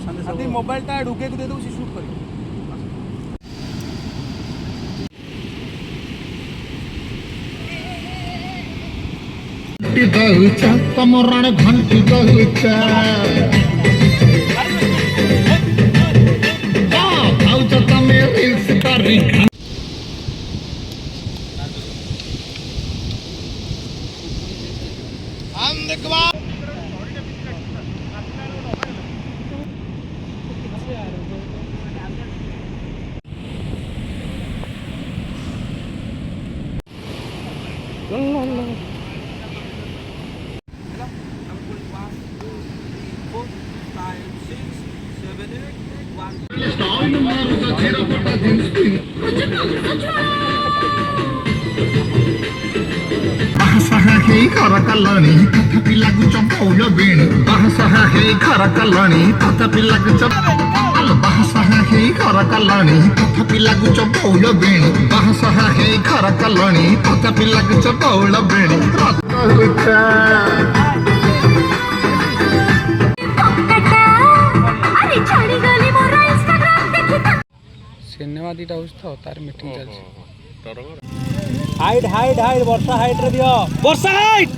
आदि मोबाइल टा ढुके को दे दो सी शूट करियो घंटी दहुचा तमरण घंटी दहुचा भाउचा तमे रील्स करी हम देखवा कलानी तथापि लागुच बहुल बेणी बाहसाहा हे घर कलानी तथापि लागुच बाहसाहा हे घर कलानी तथापि लागुच बहुल बेणी बाहसाहा हे घर कलानी तथापि लागुच बहुल बेणी सिनेमा दीटा हो तार मीटिंग चलछि हाइट हाइट हाइट वर्षा हाइट रे दियो वर्षा हाइट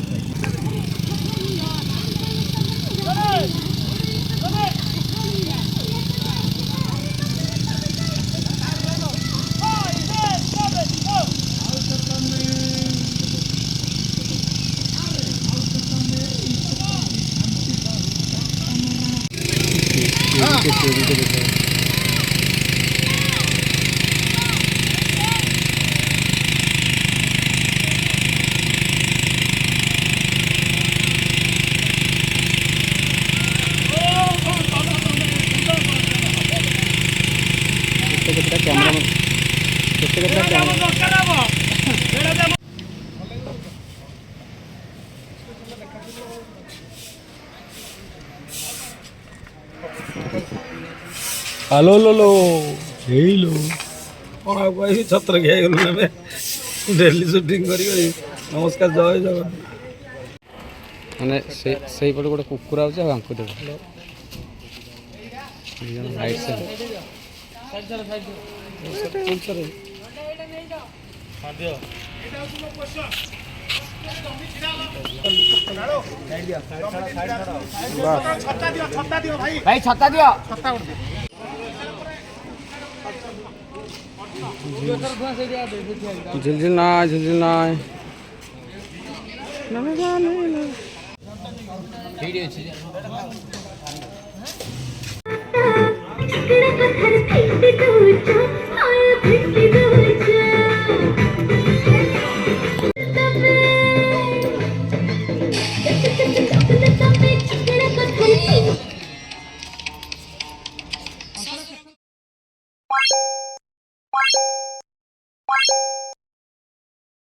हेलो लो लो हेलो कौन आप भाई छत्र गया गलु डेली शूटिंग करी नमस्कार जय जगन्नाथ माने सही पटे गोटे कुकुर आउछ आंकु दे राइट साइड भाई छत्ता दियो झिलझिल ना वीडियो